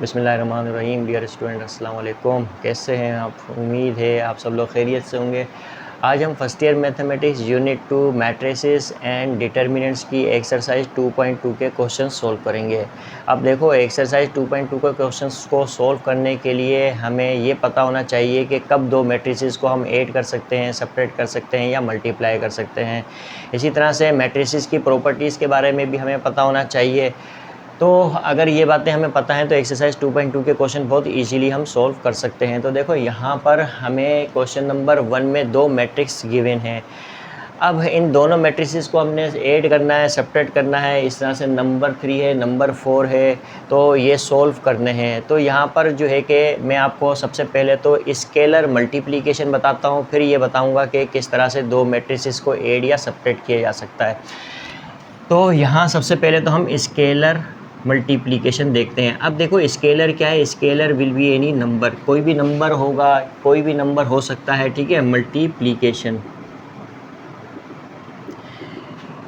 बिस्मिल्लाहिर्रहमानिर्रहीम। Dear student, अस्सलाम वालेकुम। कैसे हैं आप? उम्मीद है आप सब लोग खैरियत से होंगे। आज हम first year mathematics unit 2 matrices and determinants की एक्सरसाइज 2.2 के क्वेश्चन सोल्व करेंगे। अब देखो, एक्सरसाइज 2.2 के क्वेश्चंस को सोल्व करने के लिए हमें ये पता होना चाहिए कि कब दो मैट्रिसेस को हम ऐड कर सकते हैं, सेपरेट कर सकते हैं या मल्टीप्लाई कर सकते हैं। इसी तरह से मैट्रिसेस की प्रॉपर्टीज़ के बारे में भी हमें पता होना चाहिए। तो अगर ये बातें हमें पता हैं तो एक्सरसाइज 2.2 के क्वेश्चन बहुत इजीली हम सॉल्व कर सकते हैं। तो देखो, यहाँ पर हमें क्वेश्चन नंबर 1 में दो मैट्रिक्स गिवन हैं। अब इन दोनों मैट्रिसेस को हमने ऐड करना है, सेपरेट करना है। इस तरह से नंबर 3 है, नंबर 4 है, तो ये सॉल्व करने हैं। तो यहाँ पर जो है कि मैं आपको सबसे पहले तो स्केलर मल्टीप्लिकेशन बताता हूँ, फिर ये बताऊँगा कि किस तरह से दो मैट्रिसेस को ऐड या सेपरेट किया जा सकता है। तो यहाँ सबसे पहले तो हम स्केलर मल्टीप्लिकेशन देखते हैं। अब देखो, स्केलर क्या है? Scalar will be any number, कोई भी नंबर होगा, कोई भी नंबर हो सकता है, ठीक है। मल्टीप्लिकेशन,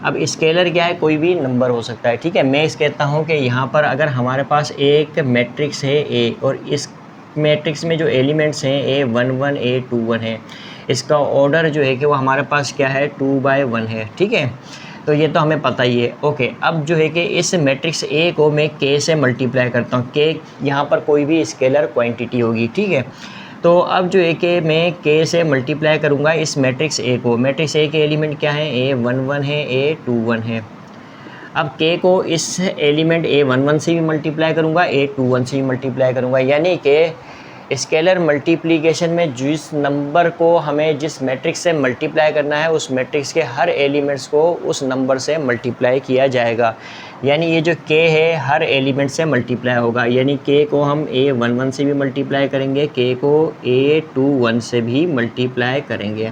अब स्केलर क्या है? कोई भी नंबर हो सकता है, ठीक है। मैं इस कहता हूँ कि यहाँ पर अगर हमारे पास एक मैट्रिक्स है ए, और इस मैट्रिक्स में जो एलिमेंट्स हैं A11 A21 है, इसका ऑर्डर जो है कि वो हमारे पास क्या है? 2/1 है, ठीक है। तो ये तो हमें पता ही है। ओके, अब जो है कि इस मैट्रिक्स ए को मैं के से मल्टीप्लाई करता हूँ। के यहाँ पर कोई भी स्केलर क्वांटिटी होगी, ठीक है। तो अब जो है कि मैं के से मल्टीप्लाई करूँगा इस मैट्रिक्स ए को। मैट्रिक्स ए के एलिमेंट क्या है? A11 है, A21 है। अब के को इस एलिमेंट A11 से भी मल्टीप्लाई करूँगा, A21 से भी मल्टीप्लाई करूँगा, यानी कि स्केलर मल्टीप्लिकेशन में जिस नंबर को हमें जिस मैट्रिक्स से मल्टीप्लाई करना है, उस मैट्रिक्स के हर एलिमेंट्स को उस नंबर से मल्टीप्लाई किया जाएगा। यानी ये जो के है हर एलिमेंट से मल्टीप्लाई होगा, यानी के को हम A11 से भी मल्टीप्लाई करेंगे, के को A21 से भी मल्टीप्लाई करेंगे।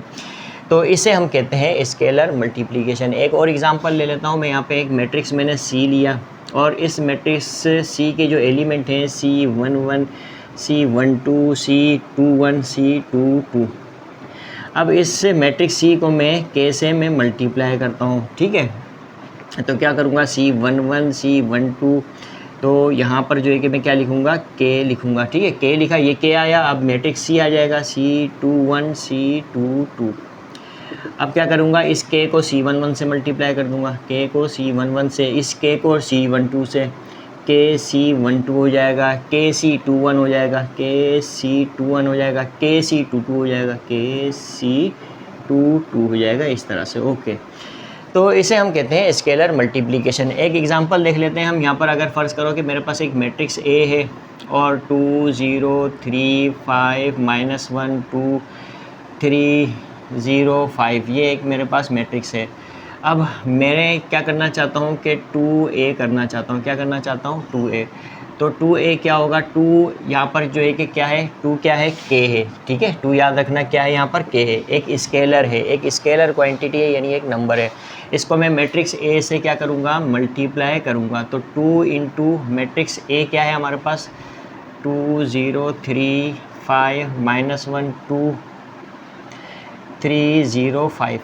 तो इसे हम कहते हैं स्केलर मल्टीप्लिकेशन। एक और एग्जांपल ले लेता हूँ मैं। यहाँ पे एक मैट्रिक्स मैंने सी लिया, और इस मैट्रिक्स सी के जो एलिमेंट हैं C11 C12 C21 C22, अब इस मैट्रिक्स सी को मैं के से मैं मल्टीप्लाई करता हूँ, ठीक है। तो क्या करूँगा? C11 C12, तो यहाँ पर जो है कि मैं क्या लिखूँगा? के लिखूँगा, ठीक है। के लिखा, ये के आया। अब मैट्रिक्स सी आ जाएगा C21 C22। अब क्या करूँगा? इस के को C11 से मल्टीप्लाई कर दूँगा, के को C11 से, इस के को C12 से, के C12 हो जाएगा, के C21 हो जाएगा, के C21 हो जाएगा, के C22 हो जाएगा, के C22 हो जाएगा, इस तरह से। ओके, तो इसे हम कहते हैं स्केलर मल्टीप्लिकेशन। एक एग्जांपल देख लेते हैं हम। यहाँ पर अगर फ़र्ज़ करो कि मेरे पास एक मैट्रिक्स ए है और 2 0 3 5 -1 2 3 0 5, ये एक मेरे पास मैट्रिक्स है। अब मैं क्या करना चाहता हूँ कि 2a करना चाहता हूँ। क्या करना चाहता हूँ? 2a। तो 2a क्या होगा? 2 यहाँ पर जो है कि क्या है? 2 क्या है? k है, ठीक है। 2 याद रखना क्या है? यहाँ पर k है, एक स्केलर है, एक स्केलर क्वांटिटी है, यानी एक नंबर है। इसको मैं मैट्रिक्स a से क्या करूँगा? मल्टीप्लाई करूँगा। तो 2 इंटू मैट्रिक्स a क्या है हमारे पास? 2 0 3 5 -1 2 3 0 5।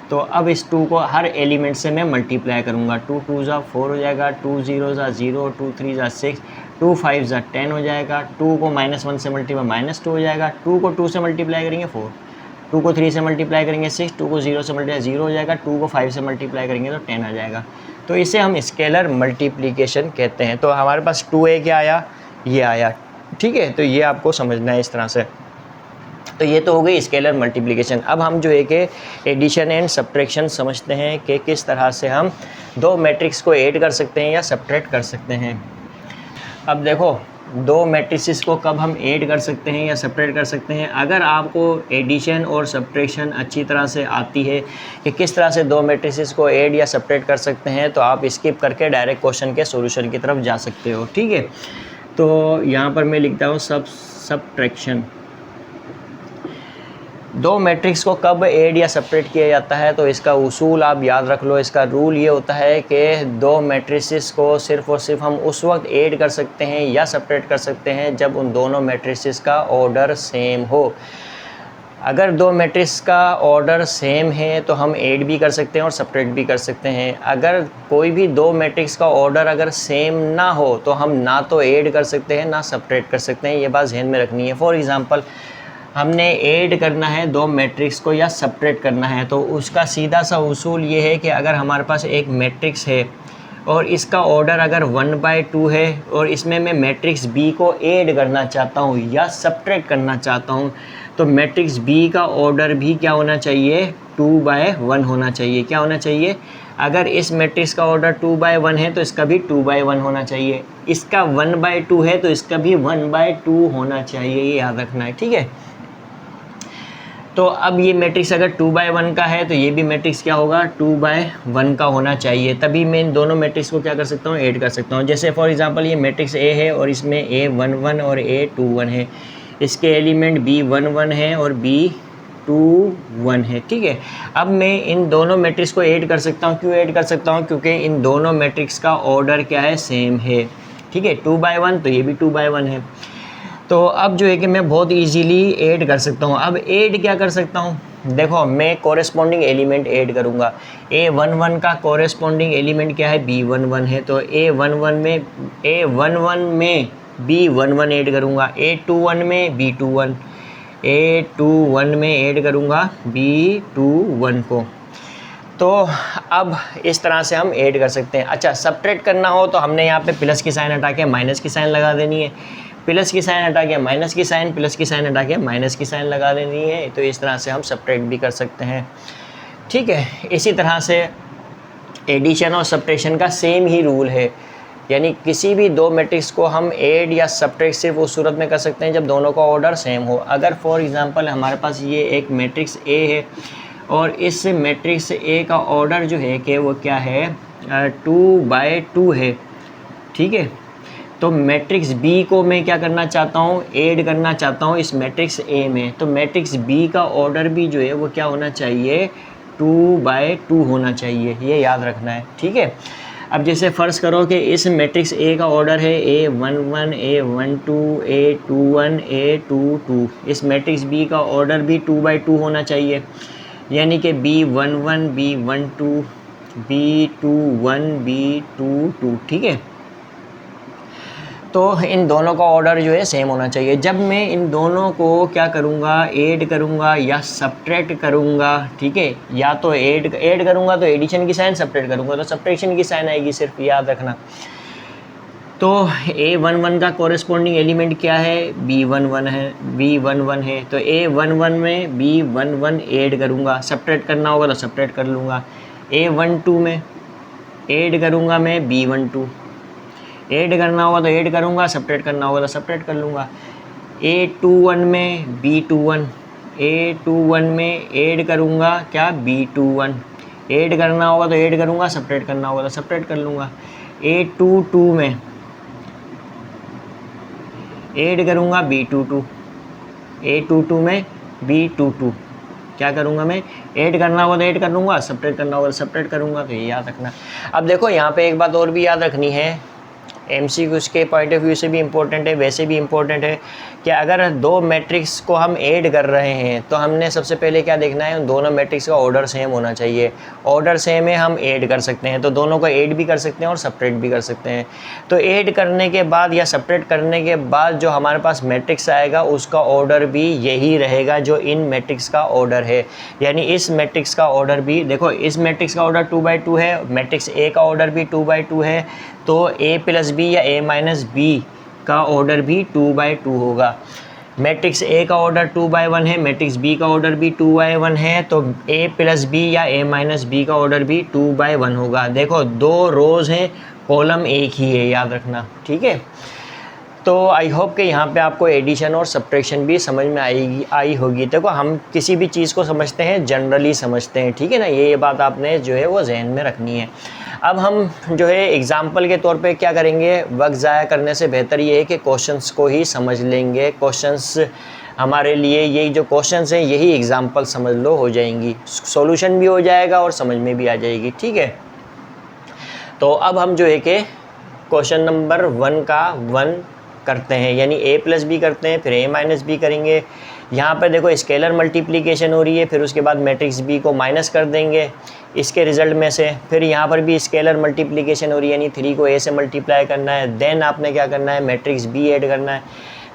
तो अब इस 2 को हर एलिमेंट से मैं मल्टीप्लाई करूँगा। 2 2 ज़ा 4 हो जाएगा, 2 0 ज़ा 0, 2 3 ज़ा 6, 2 5 ज़ा 10 हो जाएगा। 2 को -1 से मल्टीप्लाई -2 हो जाएगा। 2 को 2 से मल्टीप्लाई करेंगे 4, 2 को 3 से मल्टीप्लाई करेंगे 6, 2 को 0 से मल्टीप्लाई 0 हो जाएगा, 2 को 5 से मल्टीप्लाई करेंगे तो 10 आ जाएगा। तो इसे हम स्केलर मल्टीप्लिकेशन कहते हैं। तो हमारे पास 2a क्या आया? ये आया, ठीक है। तो ये आपको समझना है इस तरह से। तो ये तो हो गई स्केलर मल्टीप्लिकेशन। अब हम जो है कि एडिशन एंड सब्ट्रैक्शन समझते हैं कि किस तरह से हम दो मैट्रिक्स को ऐड कर सकते हैं या सब्ट्रैक्ट कर सकते हैं। अब देखो, दो मैट्रिसेस को कब हम ऐड कर सकते हैं या सेपरेट कर सकते हैं। अगर आपको एडिशन और सब्ट्रैक्शन अच्छी तरह से आती है कि किस तरह से दो मैट्रिसेस को ऐड या सेपरेट कर सकते हैं, तो आप स्किप करके डायरेक्ट क्वेश्चन के सॉल्यूशन की तरफ जा सकते हो, ठीक है। तो यहाँ पर मैं लिखता हूँ सब्ट्रैक्शन। दो मैट्रिक्स को कब ऐड या सेपरेट किया जाता है, तो इसका उसूल आप याद रख लो। इसका रूल ये होता है कि दो मैट्रिसेस को सिर्फ़ और सिर्फ हम उस वक्त ऐड कर सकते हैं या सेपरेट कर सकते हैं जब उन दोनों मैट्रिसेस का ऑर्डर सेम हो। अगर दो मैट्रिक्स का ऑर्डर सेम है तो हम ऐड भी कर सकते हैं और सब्ट्रैक्ट भी कर सकते हैं। अगर कोई भी दो मैट्रिक्स का ऑर्डर अगर सेम ना हो तो हम ना तो ऐड कर सकते हैं ना सब्ट्रैक्ट कर सकते हैं, ये बात ध्यान में रखनी है। फॉर एग्जांपल हमने ऐड करना है दो मैट्रिक्स को या सब्ट्रैक्ट करना है, तो उसका सीधा सा उसूल ये है कि अगर हमारे पास एक मैट्रिक्स है और इसका ऑर्डर अगर 1/2 है और इसमें मैं मैट्रिक्स बी को ऐड करना चाहता हूँ या सब्ट्रैक्ट करना चाहता हूँ, तो मैट्रिक्स बी का ऑर्डर भी क्या होना चाहिए, 2/1 होना चाहिए। क्या होना चाहिए, अगर इस मैट्रिक्स का ऑर्डर 2/1 है तो इसका भी 2/1 होना चाहिए, इसका 1/2 है तो इसका भी 1/2 होना चाहिए, ये याद रखना है, ठीक है। तो अब ये मैट्रिक्स अगर 2/1 का है तो ये भी मैट्रिक्स क्या होगा, 2/1 का होना चाहिए, तभी मैं इन दोनों मैट्रिक्स को क्या कर सकता हूँ, ऐड कर सकता हूँ। जैसे फॉर एग्जांपल ये मैट्रिक्स ए है और इसमें A11 और A21 है, इसके एलिमेंट B11 है और B21 है, ठीक है। अब मैं इन दोनों मैट्रिक्स को ऐड कर सकता हूँ। क्यों ऐड कर सकता हूँ, क्योंकि इन दोनों मैट्रिक्स का ऑर्डर क्या है, सेम है, ठीक है। 2/1 तो ये भी 2/1 है। तो अब जो है कि मैं बहुत इजीली ऐड कर सकता हूँ। अब ऐड क्या कर सकता हूँ, देखो मैं कोरेस्पॉन्डिंग एलिमेंट ऐड करूँगा। A11 का कोरेस्पॉन्डिंग एलिमेंट क्या है, B11 है, तो A11 में B11 ऐड करूँगा, A21 में B21, A21 में ऐड करूँगा B21 को। तो अब इस तरह से हम ऐड कर सकते हैं। अच्छा, सब्ट्रैक्ट करना हो तो हमने यहाँ पे प्लस की साइन हटा के माइनस की साइन लगा देनी है, प्लस की साइन हटा के माइनस की साइन, प्लस की साइन हटा के माइनस की साइन लगा देनी है। तो इस तरह से हम सब्ट्रैक्ट भी कर सकते हैं, ठीक है। इसी तरह से एडिशन और सब्ट्रैक्शन का सेम ही रूल है, यानी किसी भी दो मैट्रिक्स को हम ऐड या सब्ट्रैक्ट सिर्फ उस सूरत में कर सकते हैं जब दोनों का ऑर्डर सेम हो। अगर फॉर एग्जांपल हमारे पास ये एक मैट्रिक्स ए है और इस मैट्रिक्स ए का ऑर्डर जो है कि वो क्या है, 2/2 है, ठीक है। तो मैट्रिक्स बी को मैं क्या करना चाहता हूँ, ऐड करना चाहता हूँ इस मैट्रिक्स ए में, तो मैट्रिक्स बी का ऑर्डर भी जो है वो क्या होना चाहिए, 2/2 होना चाहिए, ये याद रखना है, ठीक है। अब जैसे फ़र्ज़ करो कि इस मैट्रिक्स ए का ऑर्डर है A11 A12 A21 A22, इस मैट्रिक्स बी का ऑर्डर भी 2/2 होना चाहिए, यानी कि B11 B12 B21 B22, ठीक है। तो इन दोनों का ऑर्डर जो है सेम होना चाहिए। जब मैं इन दोनों को क्या करूँगा, ऐड करूँगा या सब्ट्रैक्ट करूँगा, ठीक है, या तो ऐड करूँगा तो एडिशन की साइन, सब्ट्रैक्ट करूँगा तो सब्ट्रैक्शन की साइन आएगी, सिर्फ याद रखना। तो A11 का कोरेस्पॉन्डिंग एलिमेंट क्या है, B11 है, तो A11 में B11 ऐड करूँगा, सब्ट्रैक्ट करना होगा तो सब्ट्रैक्ट कर लूँगा। A12 में ऐड करूँगा मैं B12, ऐड करना होगा तो ऐड करूँगा, सब्ट्रैक्ट करना होगा तो सब्ट्रैक्ट कर लूँगा। A21 में B21, A21 में ऐड करूँगा क्या, B21, ऐड करना होगा तो ऐड करूँगा, सब्ट्रैक्ट करना होगा तो सब्ट्रैक्ट कर लूँगा। A22 में ऐड करूँगा B22, A22 में B22, क्या करूँगा मैं, ऐड करना होगा तो ऐड कर लूँगा, सब्ट्रैक्ट करना होगा तो सब्ट्रैक्ट करूँगा, तो ये याद रखना। अब देखो यहाँ पे एक बात और भी याद रखनी है, MCQs के पॉइंट ऑफ व्यू से भी इम्पोर्टेंट है, वैसे भी इम्पोर्टेंट है कि अगर दो मैट्रिक्स को हम ऐड कर रहे हैं तो हमने सबसे पहले क्या देखना है, उन दोनों मैट्रिक्स का ऑर्डर सेम होना चाहिए। ऑर्डर सेम है, हम ऐड कर सकते हैं, तो दोनों को ऐड भी कर सकते हैं और सब्ट्रैक्ट भी कर सकते हैं। तो ऐड करने के बाद या सब्ट्रैक्ट करने के बाद जो हमारे पास मैट्रिक्स आएगा उसका ऑर्डर भी यही रहेगा जो इन मैट्रिक्स का ऑर्डर है, यानी इस मैट्रिक्स का ऑर्डर भी, देखो इस मैट्रिक्स का ऑर्डर 2/2 है, मैट्रिक्स ए का ऑर्डर भी 2/2 है, तो A + B या A-B का ऑर्डर भी 2/2 होगा। मैट्रिक्स ए का ऑर्डर 2/1 है, मैट्रिक्स बी का ऑर्डर भी 2/1 है, तो A + B या A-B का ऑर्डर भी 2/1 होगा। देखो दो रोज़ हैं, कॉलम एक ही है, याद रखना, ठीक है। तो आई होप कि यहाँ पे आपको एडिशन और सब्ट्रैक्शन भी समझ में आई होगी। देखो हम किसी भी चीज़ को समझते हैं जनरली समझते हैं, ठीक है ना, ये बात आपने जो है वो जहन में रखनी है। अब हम जो है एग्ज़ाम्पल के तौर पे क्या करेंगे, वक्त ज़ाया करने से बेहतर ये है कि क्वेश्चंस को ही समझ लेंगे। क्वेश्चंस हमारे लिए, यही जो क्वेश्चंस हैं यही एग्ज़ाम्पल समझ लो हो जाएंगी, सॉल्यूशन भी हो जाएगा और समझ में भी आ जाएगी, ठीक है। तो अब हम जो है कि क्वेश्चन नंबर 1 करते हैं, यानी a प्लस बी करते हैं, फिर a माइनस बी करेंगे। यहाँ पर देखो स्केलर मल्टीप्लिकेशन हो रही है, फिर उसके बाद मैट्रिक्स b को माइनस कर देंगे इसके रिज़ल्ट में से, फिर यहाँ पर भी स्केलर मल्टीप्लिकेशन हो रही है, यानी 3 को a से मल्टीप्लाई करना है, देन आपने क्या करना है, मैट्रिक्स b ऐड करना है,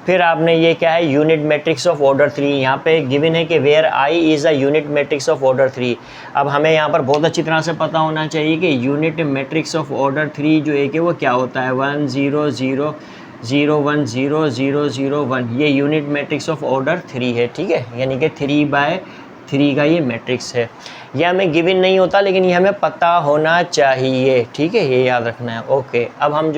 फिर आपने ये क्या है, यूनिट मैट्रिक्स ऑफ ऑर्डर 3। यहाँ पे गिवन है कि where i is a unit matrix of order 3। अब हमें यहाँ पर बहुत अच्छी तरह से पता होना चाहिए कि यूनिट मैट्रिक्स ऑफ ऑर्डर 3 जो है कि वो क्या होता है, 1 0 0 0 1 0 0 0 1, ये यूनिट मैट्रिक्स ऑफ ऑर्डर 3 है, ठीक है, यानी कि 3/3 का ये मैट्रिक्स है। यह हमें गिवन नहीं होता, लेकिन ये हमें पता होना चाहिए, ठीक है, ये याद रखना है। ओके, अब हम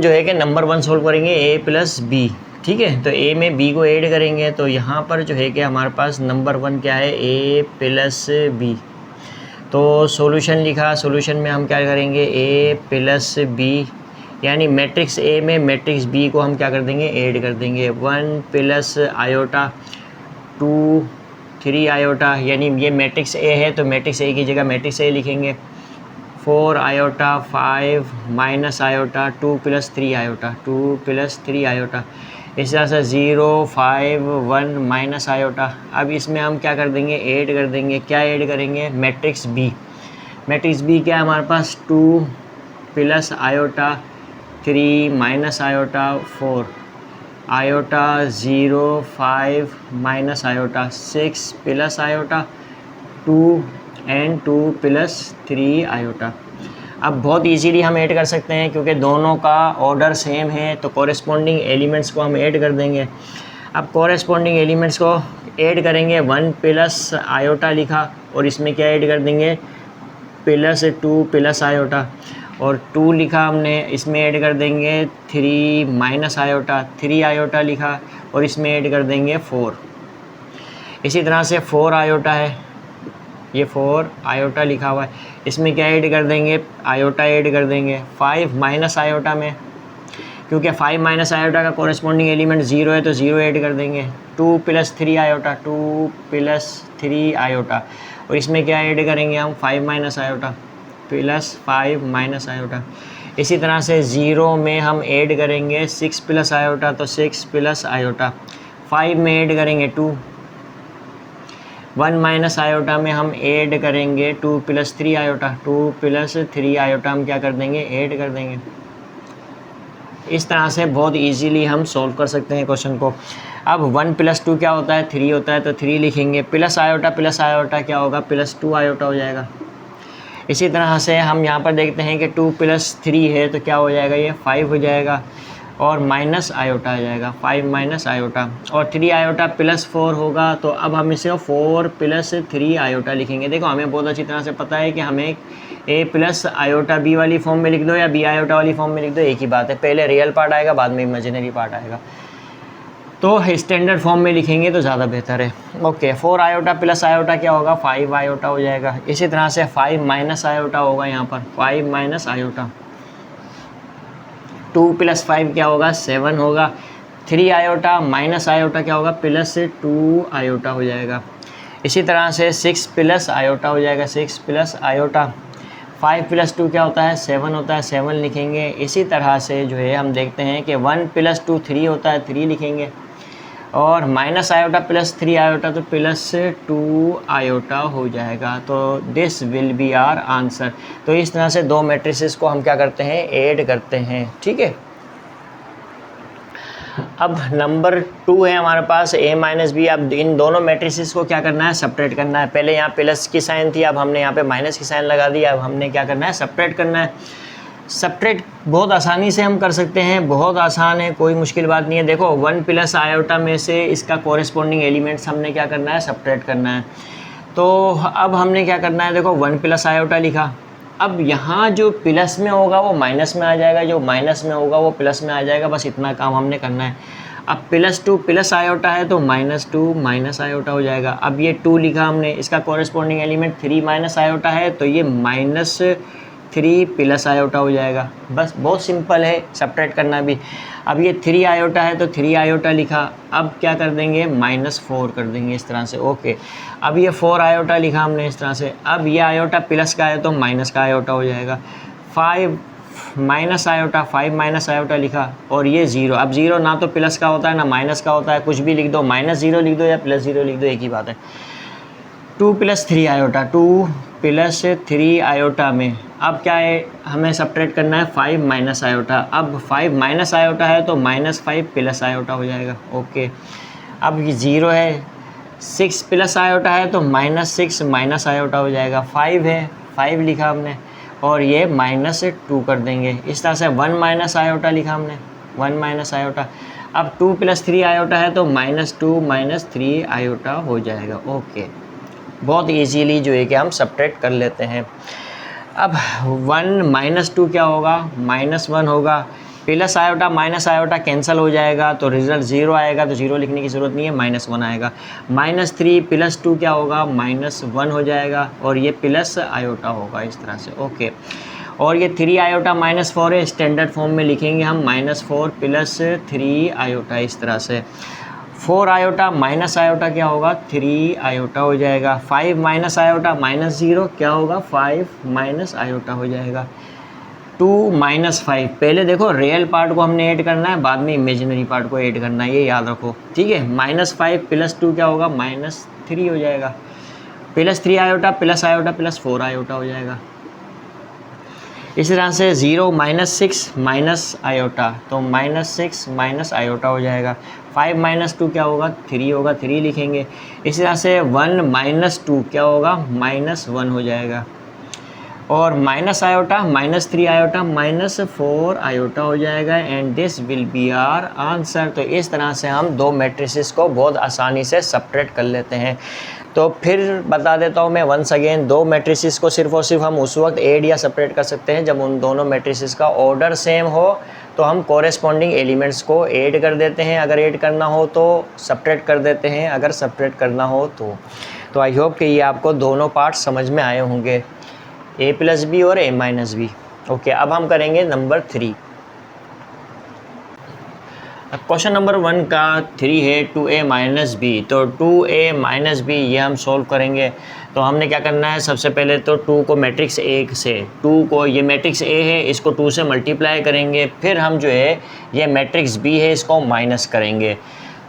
जो है कि नंबर 1 सोल्व करेंगे, a प्लस बी, ठीक है, तो a में b को ऐड करेंगे, तो यहाँ पर जो है कि हमारे पास नंबर 1 क्या है, a प्लस बी। तो सॉल्यूशन लिखा, सॉल्यूशन में हम क्या करेंगे, a प्लस बी, यानी मैट्रिक्स a में मैट्रिक्स b को हम क्या कर देंगे, ऐड कर देंगे, 1 प्लस आयोटा 2 3 आयोटा, यानी ये मैट्रिक्स a है तो मैट्रिक्स a की जगह मैट्रिक्स a लिखेंगे, 4 iota 5 minus iota 2 plus 3 iota 2 plus 3 iota, इस तरह से 0 5 1 माइनस आयोटा। अब इसमें हम क्या कर देंगे, ऐड कर देंगे, क्या ऐड करेंगे, मैट्रिक्स बी। मैट्रिक्स बी क्या है हमारे पास, 2 plus iota 3 minus iota 4 iota 0 5 minus iota 6 plus iota 2 and 2 plus 3 iota. अब बहुत इजीली हम ऐड कर सकते हैं क्योंकि दोनों का ऑर्डर सेम है, तो कॉरेस्पॉन्डिंग एलिमेंट्स को हम ऐड कर देंगे। अब कॉरेस्पॉन्डिंग एलिमेंट्स को ऐड करेंगे, 1 प्लस आयोटा लिखा और इसमें क्या ऐड कर देंगे, प्लस 2 प्लस आयोटा, और 2 लिखा हमने, इसमें ऐड कर देंगे 3 माइनस आयोटा, 3 आयोटा लिखा और इसमें ऐड कर देंगे 4। इसी तरह से 4 आयोटा है, ये 4 आयोटा लिखा हुआ है, इसमें क्या ऐड कर देंगे, आयोटा ऐड कर देंगे। 5 माइनस आयोटा में, क्योंकि 5 माइनस आयोटा का कॉरेस्पॉन्डिंग एलिमेंट 0 है तो 0 ऐड कर देंगे। 2 प्लस 3 आयोटा 2 प्लस 3 आयोटा, और इसमें क्या ऐड करेंगे हम, 5 minus iota plus 5 minus iota. इसी तरह से 0 में हम ऐड करेंगे 6 प्लस आयोटा, तो 6 प्लस आयोटा। 5 में ऐड करेंगे 2, 1 माइनस आयोटा में हम ऐड करेंगे 2 प्लस 3 आयोटा, 2 प्लस 3 आयोटा हम क्या कर देंगे, ऐड कर देंगे। इस तरह से बहुत इजीली हम सॉल्व कर सकते हैं क्वेश्चन को। अब 1 प्लस 2 क्या होता है, 3 होता है, तो 3 लिखेंगे, प्लस आयोटा क्या होगा, प्लस 2 आयोटा हो जाएगा। इसी तरह से हम यहाँ पर देखते हैं कि 2 प्लस 3 है तो क्या हो जाएगा, ये 5 हो जाएगा, और माइनस आयोटा आ जाएगा, 5 माइनस आयोटा, और 3 आयोटा प्लस 4 होगा, तो अब हम इसे 4 प्लस 3 आयोटा लिखेंगे। देखो हमें बहुत अच्छी तरह से पता है कि हमें a प्लस आयोटा b वाली फॉर्म में लिख दो या b आयोटा वाली फॉर्म में लिख दो, एक ही बात है, पहले रियल पार्ट आएगा बाद में इमेजिनरी पार्ट आएगा, तो स्टैंडर्ड फॉर्म में लिखेंगे तो ज़्यादा बेहतर है। ओके, 4 आयोटा प्लस आयोटा क्या होगा, 5 आयोटा हो जाएगा। इसी तरह से 5 माइनस आयोटा होगा, यहाँ पर 5 माइनस आयोटा, 2 प्लस 5 क्या होगा, 7 होगा। 3 आयोटा माइनस आयोटा क्या होगा, प्लस 2 आयोटा हो जाएगा। इसी तरह से 6 प्लस आयोटा हो जाएगा, 6 प्लस आयोटा। 5 प्लस 2 क्या होता है, 7 होता है, 7 लिखेंगे। इसी तरह से जो है हम देखते हैं कि 1 प्लस 2 3 होता है, 3 लिखेंगे, और माइनस आयोटा प्लस 3 आयोटा तो प्लस 2 आयोटा हो जाएगा। तो this will be our answer. तो इस तरह से दो मैट्रिसेस को हम क्या करते हैं, ऐड करते हैं, ठीक है। अब नंबर 2 है हमारे पास a माइनस बी। अब इन दोनों मैट्रिसेस को क्या करना है, सपरेट करना है। पहले यहाँ प्लस की साइन थी, अब हमने यहाँ पे माइनस की साइन लगा दी। अब हमने क्या करना है, सपरेट करना है। सपरेट बहुत आसानी से हम कर सकते हैं, बहुत आसान है, कोई मुश्किल बात नहीं है। देखो 1 प्लस आयोटा में से इसका कॉरेस्पॉन्डिंग एलिमेंट्स हमने क्या करना है, सपरेट करना है। तो अब हमने क्या करना है, देखो 1 प्लस आयोटा लिखा। अब यहाँ जो प्लस में होगा वो माइनस में आ जाएगा, जो माइनस में होगा वो प्लस में आ जाएगा, बस इतना काम हमने करना है। अब +2 प्लस आयोटा है तो -2 माइनस आयोटा हो जाएगा। अब ये 2 लिखा हमने, इसका कॉरेस्पॉन्डिंग एलिमेंट 3 माइनस आयोटा है तो ये -3 प्लस आयोटा हो जाएगा। बस बहुत सिंपल है सपरेट करना भी। अब ये 3 आयोटा है तो 3 आयोटा लिखा। अब क्या कर देंगे, -4 कर देंगे इस तरह से। ओके, अब ये 4 आयोटा लिखा हमने इस तरह से। अब ये आयोटा प्लस का है तो माइनस का आयोटा हो जाएगा। माइनस आयोटा, 5 माइनस आयोटा लिखा, और ये 0। अब 0 ना तो प्लस का होता है ना माइनस का होता है, कुछ भी लिख दो, -0 लिख दो या +0 लिख दो, एक ही बात है। 2 + 3 आयोटा, 2 + 3 आयोटा में अब क्या है, हमें सब्ट्रैक्ट करना है 5 माइनस आयोटा। अब 5 माइनस आयोटा है तो -5 प्लस आयोटा हो जाएगा। ओके, अब ये 0 है, 6 प्लस आयोटा है तो -6 माइनस आयोटा हो जाएगा। 5 है, 5 लिखा हमने, और ये -2 कर देंगे। इस तरह से 1 माइनस आयोटा लिखा हमने, 1 माइनस आयोटा। अब 2 + 3 आयोटा है तो -2 - 3 आयोटा हो जाएगा। ओके, बहुत इजीली जो है कि हम सब्ट्रैक्ट कर लेते हैं। अब 1 - 2 क्या होगा, -1 होगा, plus iota minus iota cancel हो जाएगा तो रिजल्ट 0 आएगा, तो 0 लिखने की ज़रूरत नहीं है, -1 आएगा। -3 + 2 क्या होगा, -1 हो जाएगा, और ये प्लस आयोटा होगा इस तरह से। ओके, और ये 3 आयोटा -4 है, स्टैंडर्ड फॉर्म में लिखेंगे हम, -4 + 3 आयोटा इस तरह से। 4 आयोटा माइनस आयोटा क्या होगा, 3 आयोटा हो जाएगा। 5 माइनस आयोटा -0 क्या होगा, 5 माइनस आयोटा हो जाएगा। 2 - 5, पहले देखो रियल पार्ट को हमने ऐड करना है, बाद में इमेजिनरी पार्ट को ऐड करना है, ये याद रखो, ठीक है। -5 + 2 क्या होगा, -3 हो जाएगा। +3 आयोटा +4 आयोटा हो जाएगा। इसी तरह से 0 - 6 माइनस आयोटा, तो -6 माइनस आयोटा हो जाएगा। 5 - 2 क्या होगा, 3 होगा, 3 लिखेंगे। इसी तरह से 1 - 2 क्या होगा, -1 हो जाएगा। और माइनस आयोटा -3 आयोटा -4 आयोटा हो जाएगा। And this will be our answer. तो इस तरह से हम दो मैट्रिसेस को बहुत आसानी से सब्ट्रैक्ट कर लेते हैं। तो फिर बता देता हूँ मैं वंस अगेन, दो मैट्रिसेस को सिर्फ और सिर्फ हम उस वक्त ऐड या सब्ट्रैक्ट कर सकते हैं जब उन दोनों मैट्रिसेस का ऑर्डर सेम हो, तो हम कोरेस्पॉन्डिंग एलिमेंट्स को ऐड कर देते हैं, अगर ऐड करना हो तो सब्ट्रैक्ट कर देते हैं, अगर सब्ट्रैक्ट करना हो तो आई होप कि ये आपको दोनों पार्ट समझ में आए होंगे, a + b और a - b। ओके, अब हम करेंगे नंबर 3। अब क्वेश्चन नंबर 1 का 3 है 2a - b। तो 2a - b ये हम सॉल्व करेंगे। तो हमने क्या करना है, सबसे पहले तो 2 को मैट्रिक्स A से, 2 को, ये मैट्रिक्स A है, इसको 2 से मल्टीप्लाई करेंगे। फिर हम जो है ये मैट्रिक्स B है, इसको माइनस करेंगे।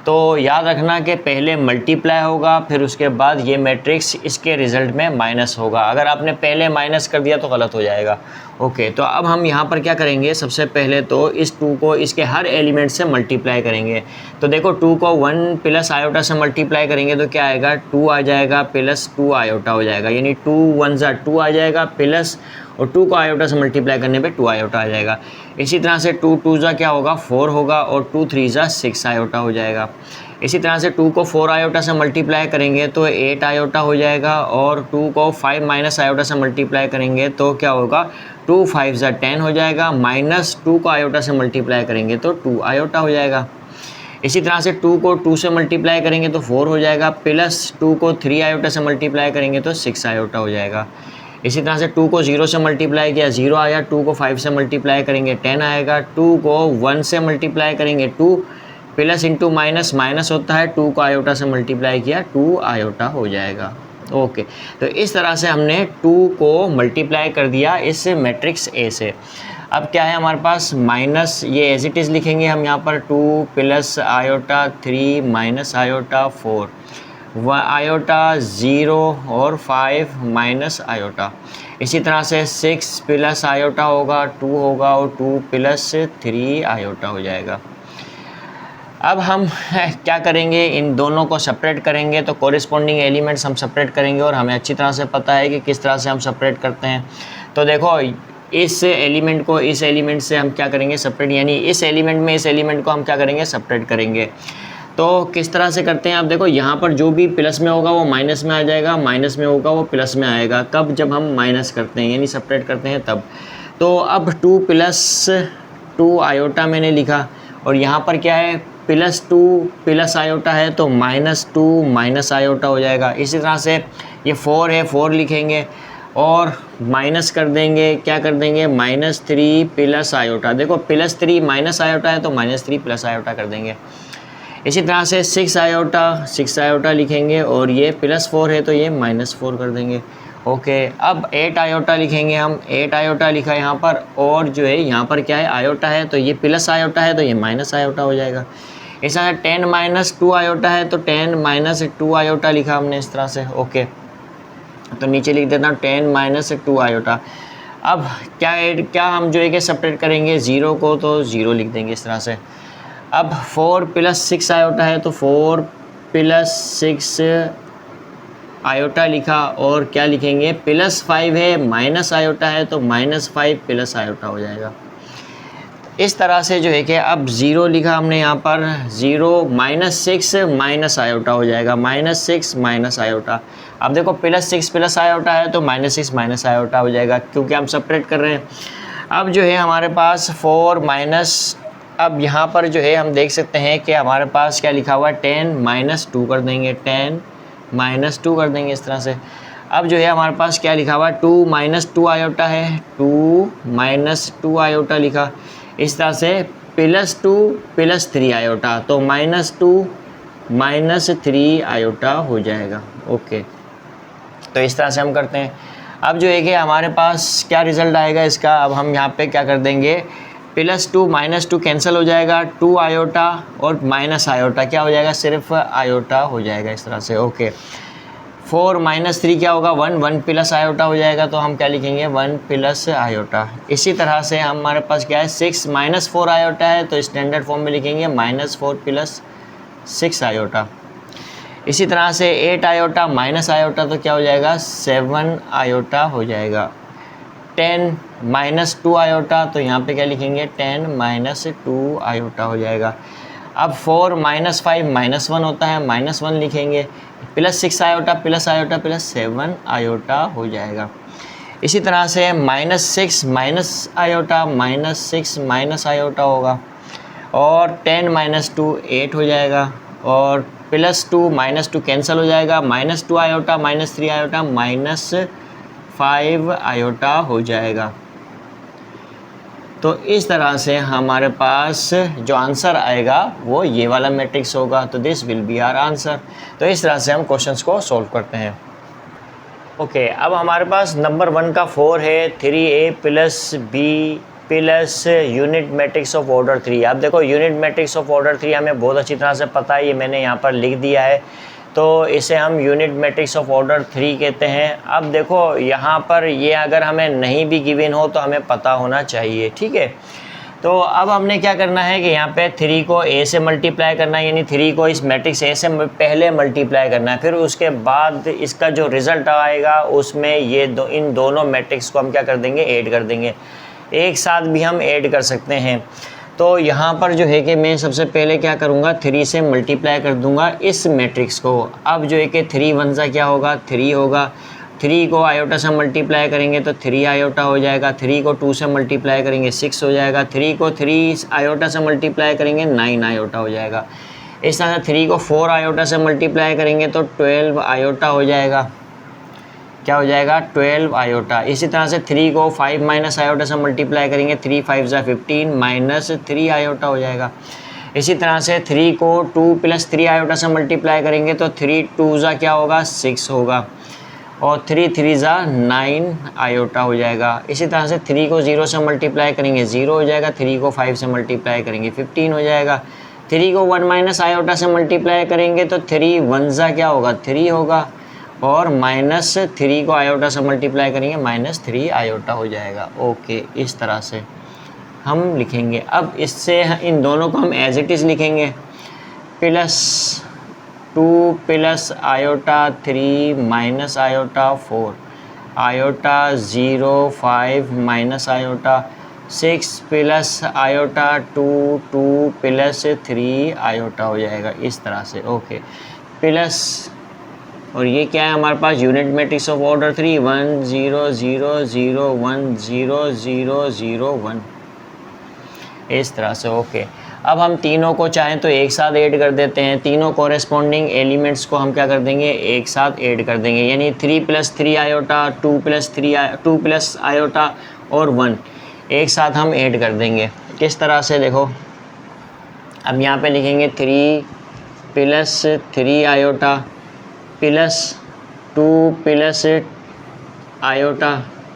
तो याद रखना कि पहले मल्टीप्लाई होगा, फिर उसके बाद ये मैट्रिक्स इसके रिज़ल्ट में माइनस होगा। अगर आपने पहले माइनस कर दिया तो गलत हो जाएगा। ओके, तो अब हम यहाँ पर क्या करेंगे, सबसे पहले तो इस 2 को इसके हर एलिमेंट से मल्टीप्लाई करेंगे। तो देखो 2 को 1 प्लस आयोटा से मल्टीप्लाई करेंगे तो क्या आएगा, 2 आ जाएगा, प्लस 2 आयोटा हो जाएगा, यानी 2 1 ज़ा 2 आ जाएगा, प्लस और 2 को आयोटा से मल्टीप्लाई करने पे 2 आयोटा आ जाएगा। इसी तरह से 2 2 ज़ा क्या होगा, 4 होगा, और 2 3 ज़ा 6 आयोटा हो जाएगा। इसी तरह से 2 को 4 आयोटा से मल्टीप्लाई करेंगे तो 8 आयोटा हो जाएगा, और 2 को 5 माइनस आयोटा से मल्टीप्लाई करेंगे तो क्या होगा, 2 5 ज़ा 10 हो जाएगा, माइनस 2 को आयोटा से मल्टीप्लाई करेंगे तो 2 आयोटा हो जाएगा। इसी तरह से 2 को 2 से मल्टीप्लाई करेंगे तो 4 हो जाएगा, प्लस 2 को 3 आयोटा से मल्टीप्लाई करेंगे तो 6 आयोटा हो जाएगा। इसी तरह से 2 को 0 से मल्टीप्लाई किया, 0 आया, 2 को 5 से मल्टीप्लाई करेंगे 10 आएगा, 2 को 1 से मल्टीप्लाई करेंगे 2, प्लस इंटू माइनस माइनस होता है, 2 को आयोटा से मल्टीप्लाई किया 2 आयोटा हो जाएगा। ओके, तो इस तरह से हमने 2 को मल्टीप्लाई कर दिया इस मैट्रिक्स A से। अब क्या है हमारे पास, माइनस, ये एज इट इज़ लिखेंगे हम यहाँ पर, 2 plus iota 3 minus iota 4, iota 0 और 5 माइनस आयोटा। इसी तरह से 6 प्लस आयोटा होगा 2 होगा, और 2 प्लस 3 आयोटा हो जाएगा। अब हम क्या करेंगे, इन दोनों को सेपरेट करेंगे, तो कोरिस्पॉन्डिंग एलिमेंट्स हम सेपरेट करेंगे, और हमें अच्छी तरह से पता है कि किस तरह से हम सेपरेट करते हैं। तो देखो इस एलिमेंट को इस एलिमेंट से हम क्या करेंगे, सेपरेट, यानी इस एलिमेंट में इस एलिमेंट को हम क्या करेंगे, सेपरेट करेंगे। तो किस तरह से करते हैं आप देखो, यहाँ पर जो भी प्लस में होगा वो माइनस में आ जाएगा, माइनस में होगा वो प्लस में आएगा। कब, जब हम माइनस करते हैं, यानी सेपरेट करते हैं तब। तो अब 2 प्लस 2 आयोटा मैंने लिखा, और यहाँ पर क्या है, प्लस 2 प्लस आयोटा है तो -2 माइनस आयोटा हो जाएगा। इसी तरह से ये 4 है, 4 लिखेंगे और माइनस कर देंगे, क्या कर देंगे, -3 प्लस आयोटा। देखो +3 माइनस आयोटा है तो -3 प्लस आयोटा कर देंगे। इसी तरह से 6 आयोटा लिखेंगे, और ये +4 है तो ये -4 कर देंगे। ओके, अब 8 आयोटा लिखेंगे हम, 8 आयोटा लिखा यहाँ पर, और जो है यहाँ पर क्या है, आयोटा है, तो ये प्लस आयोटा है तो ये माइनस आयोटा हो जाएगा। इस तरह 10 माइनस 2 आयोटा है तो 10 माइनस 2 आयोटा लिखा हमने इस तरह से। ओके, तो नीचे लिख देता हूँ 10 माइनस 2 आयोटा। अब क्या हम जो है कि सेपरेट करेंगे ज़ीरो को, तो ज़ीरो लिख देंगे इस तरह से। अब 4 प्लस 6 आयोटा है तो 4 प्लस 6 आयोटा लिखा, और क्या लिखेंगे, प्लस 5 है माइनस आयोटा है तो माइनस 5 प्लस आयोटा हो जाएगा। इस तरह से जो है कि अब ज़ीरो लिखा हमने यहाँ पर, ज़ीरो माइनस 6 माइनस आयोटा हो जाएगा, माइनस 6 माइनस आयोटा। अब देखो प्लस 6 प्लस आयोटा है तो माइनस 6 माइनस आयोटा हो जाएगा, क्योंकि हम सेपरेट कर रहे हैं। अब जो है हमारे पास 4 माइनस, अब यहाँ पर जो है हम देख सकते हैं कि हमारे पास क्या लिखा हुआ है, 10 माइनस 2 कर देंगे, 10 माइनस 2 कर देंगे इस तरह से। अब जो है हमारे पास क्या लिखा हुआ है, 2 माइनस 2 आयोटा है, 2 माइनस 2 आयोटा लिखा, इस तरह से प्लस 2 प्लस 3 आयोटा, तो माइनस 2 माइनस 3 आयोटा हो जाएगा। ओके, तो इस तरह से हम करते हैं। अब जो है कि हमारे पास क्या रिज़ल्ट आएगा इसका, अब हम यहाँ पे क्या कर देंगे, प्लस 2 माइनस 2 कैंसिल हो जाएगा, 2 आयोटा और माइनस आयोटा क्या हो जाएगा, सिर्फ आयोटा हो जाएगा इस तरह से। ओके, 4 माइनस 3 क्या होगा, 1, 1 प्लस आयोटा हो जाएगा, तो हम क्या लिखेंगे, 1 प्लस आयोटा। इसी तरह से हमारे पास क्या है, 6 माइनस 4 आयोटा है तो स्टैंडर्ड फॉर्म में लिखेंगे माइनस 4 प्लस 6 आयोटा। इसी तरह से 8 आयोटा माइनस आयोटा तो क्या हो जाएगा, 7 आयोटा हो जाएगा। 10 माइनस 2 आयोटा, तो यहाँ पे क्या लिखेंगे, 10 माइनस 2 आयोटा हो जाएगा। अब 4 माइनस 5 माइनस 1 होता है, माइनस 1 लिखेंगे, प्लस 6 आयोटा प्लस 7 आयोटा हो जाएगा। इसी तरह से minus 6 minus iota, minus 6 minus iota होगा, और 10 माइनस 2 8 हो जाएगा, और प्लस 2 माइनस 2 कैंसिल हो जाएगा, minus 2 iota minus 3 iota minus 5 iota हो जाएगा। तो इस तरह से हमारे पास जो आंसर आएगा वो ये वाला मैट्रिक्स होगा, तो this will be our answer. तो इस तरह से हम क्वेश्चंस को सॉल्व करते हैं। ओके, अब हमारे पास नंबर 1 का 4 है, 3a plus b plus unit matrix of order 3। आप देखो यूनिट मैट्रिक्स ऑफ ऑर्डर 3 हमें बहुत अच्छी तरह से पता है, ये मैंने यहाँ पर लिख दिया है, तो इसे हम यूनिट मैट्रिक्स ऑफ ऑर्डर 3 कहते हैं। अब देखो यहाँ पर ये अगर हमें नहीं भी गिवन हो तो हमें पता होना चाहिए, ठीक है। तो अब हमने क्या करना है कि यहाँ पे 3 को a से मल्टीप्लाई करना है, यानी 3 को इस मैट्रिक्स a से पहले मल्टीप्लाई करना है, फिर उसके बाद इसका जो रिज़ल्ट आएगा उसमें ये इन दोनों मैट्रिक्स को हम क्या कर देंगे, ऐड कर देंगे। एक साथ भी हम ऐड कर सकते हैं। तो यहाँ पर जो है कि मैं सबसे पहले क्या करूँगा, 3 से मल्टीप्लाई कर दूँगा इस मैट्रिक्स को। अब जो है कि 3 1 सा क्या होगा, 3 होगा, 3 को आयोटा से मल्टीप्लाई करेंगे तो 3 आयोटा हो जाएगा, 3 को 2 से मल्टीप्लाई करेंगे 6 हो जाएगा, 3 को 3 आयोटा से मल्टीप्लाई करेंगे 9 आयोटा हो जाएगा। इस तरह से 3 को 4 आयोटा से मल्टीप्लाई करेंगे तो 12 आयोटा हो जाएगा, क्या हो जाएगा, 12 आयोटा। इसी तरह से 3 को 5 माइनस आयोटा से मल्टीप्लाई करेंगे, 3 5 ज़ा 15 माइनस 3 आयोटा हो जाएगा। इसी तरह से 3 को 2 प्लस 3 आयोटा से मल्टीप्लाई करेंगे तो 3 2 ज़ा क्या होगा, 6 होगा, और 3 3 ज़ा 9 आयोटा हो जाएगा। इसी तरह से 3 को 0 से मल्टीप्लाई करेंगे 0 हो जाएगा, 3 को 5 से मल्टीप्लाई करेंगे 15 हो जाएगा, 3 को 1 माइनस आयोटा से मल्टीप्लाई करेंगे तो 3 1 ज़ा क्या होगा, 3 होगा, और माइनस 3 को आयोटा से मल्टीप्लाई करेंगे -3 आयोटा हो जाएगा। ओके, इस तरह से हम लिखेंगे। अब इससे इन दोनों को हम एज इट इज़ लिखेंगे, plus 2 plus iota 3 minus iota 4 iota 0 5 minus iota 6 plus iota 2 2 plus 3 iota हो जाएगा, इस तरह से। ओके, प्लस, और ये क्या है हमारे पास, यूनिट मैट्रिक्स ऑफ ऑर्डर 3 1 0 0 0 1 0 0 0 1, इस तरह से। ओके, अब हम तीनों को चाहें तो एक साथ ऐड कर देते हैं, तीनों कॉरेस्पॉन्डिंग एलिमेंट्स को हम क्या कर देंगे, एक साथ ऐड कर देंगे, यानी 3 प्लस 3 आयोटा 2 प्लस आयोटा और 1 एक साथ हम ऐड कर देंगे। किस तरह से, देखो अब यहाँ पे लिखेंगे 3 plus 3 iota plus 2 plus iota,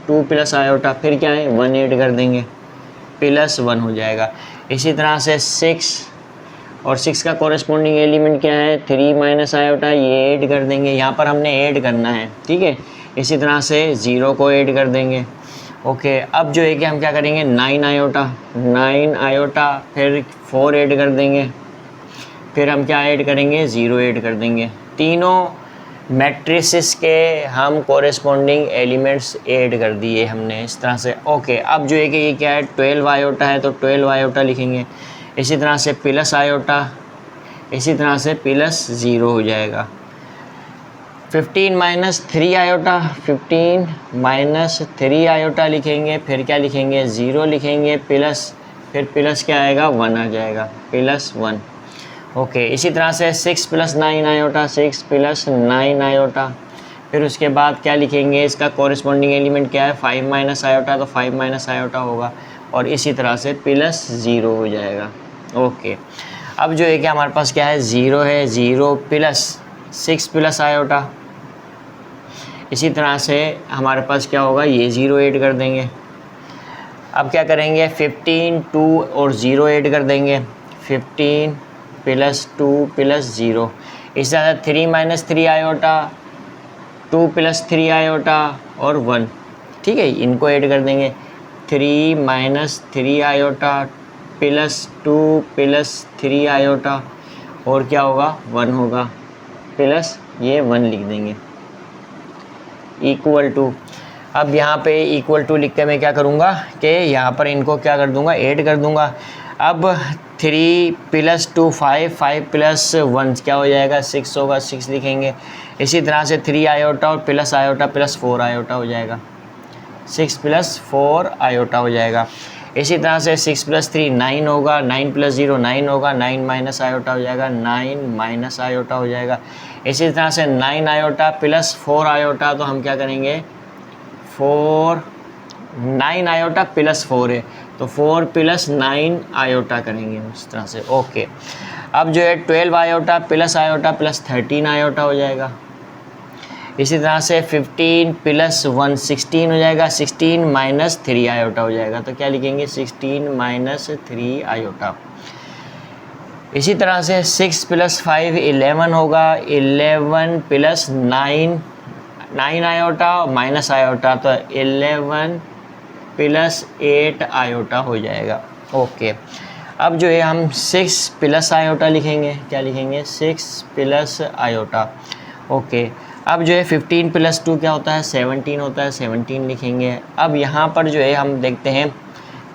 2 plus iota, फिर क्या है 1 ऐड कर देंगे, +1 हो जाएगा। इसी तरह से 6 और 6 का कॉरेस्पॉन्डिंग एलिमेंट क्या है 3 माइनस आयोटा, ये ऐड कर देंगे, यहाँ पर हमने ऐड करना है, ठीक है। इसी तरह से 0 को ऐड कर देंगे। ओके, अब जो है कि हम क्या करेंगे 9 आयोटा, फिर 4 ऐड कर देंगे, फिर हम क्या ऐड करेंगे 0 ऐड कर देंगे। तीनों मैट्रिसेस के हम कॉरेस्पॉन्डिंग एलिमेंट्स ऐड कर दिए हमने इस तरह से। ओके, अब जो है कि ये क्या है 12 आयोटा है, तो 12 आयोटा लिखेंगे। इसी तरह से प्लस आयोटा, इसी तरह से +0 हो जाएगा। 15 माइनस 3 आयोटा, 15 माइनस 3 आयोटा लिखेंगे, फिर क्या लिखेंगे 0 लिखेंगे, प्लस, फिर प्लस क्या आएगा 1 आ जाएगा, +1। ओके, इसी तरह से 6 + 9 आयोटा, 6 + 9 आयोटा, फिर उसके बाद क्या लिखेंगे, इसका कॉरेस्पॉन्डिंग एलिमेंट क्या है 5 माइनस आयोटा, तो 5 माइनस आयोटा होगा, और इसी तरह से +0 हो जाएगा। ओके, अब जो है कि हमारे पास क्या है 0 है, 0 प्लस 6 प्लस आयोटा, इसी तरह से हमारे पास क्या होगा ये 0 ऐड कर देंगे। अब क्या करेंगे 15 2 और 0 ऐड कर देंगे, 15 + 2 + 0, इसी तरह 3 माइनस 3 आयोटा, 2 + 3 आयोटा और 1, ठीक है, इनको ऐड कर देंगे। 3 माइनस 3 आयोटा +2 + 3 आयोटा, और क्या होगा 1 होगा, प्लस ये 1 लिख देंगे, इक्वल टू। अब यहाँ पे इक्वल टू लिख के मैं क्या करूँगा कि यहाँ पर इनको क्या कर दूँगा ऐड कर दूँगा। अब 3 + 2 5, 5 + 1 क्या हो जाएगा 6 होगा, 6 लिखेंगे। इसी तरह से 3 आयोटा और प्लस आयोटा +4 आयोटा हो जाएगा, 6 + 4 आयोटा हो जाएगा। इसी तरह से 6 + 3 9 होगा, 9 + 0 9 होगा, 9 माइनस आयोटा हो जाएगा, 9 माइनस आयोटा हो जाएगा। इसी तरह से 9 आयोटा + 4 आयोटा, तो हम क्या करेंगे 9 आयोटा +4 है, तो 4 + 9 आयोटा करेंगे उस तरह से। ओके, अब जो है 12 आयोटा + आयोटा +13 आयोटा हो जाएगा। इसी तरह से 15 + 1 16 हो जाएगा, 16 माइनस 3 आयोटा हो जाएगा, तो क्या लिखेंगे 16 माइनस 3 आयोटा। इसी तरह से 6 + 5 11 होगा, 11 + 9 9 आयोटा माइनस आयोटा, तो 11 + 8 आयोटा हो जाएगा। ओके, अब जो है हम 6 + आयोटा लिखेंगे, क्या लिखेंगे 6 + आयोटा। ओके, अब जो है 15 + 2 क्या होता है 17 होता है, 17 लिखेंगे। अब यहाँ पर जो है हम देखते हैं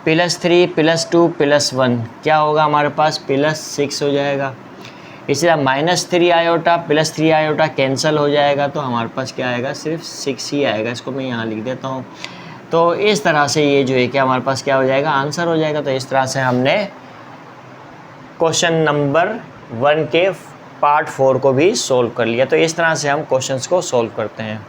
+3 + 2 + 1 क्या होगा हमारे पास +6 हो जाएगा। इसी तरह -3 आयोटा +3 आयोटा कैंसिल हो जाएगा, तो हमारे पास क्या आएगा सिर्फ 6 ही आएगा। इसको मैं यहाँ लिख देता हूँ। तो इस तरह से ये जो है कि हमारे पास क्या हो जाएगा आंसर हो जाएगा। तो इस तरह से हमने क्वेश्चन नंबर 1 के पार्ट 4 को भी सोल्व कर लिया। तो इस तरह से हम क्वेश्चंस को सोल्व करते हैं।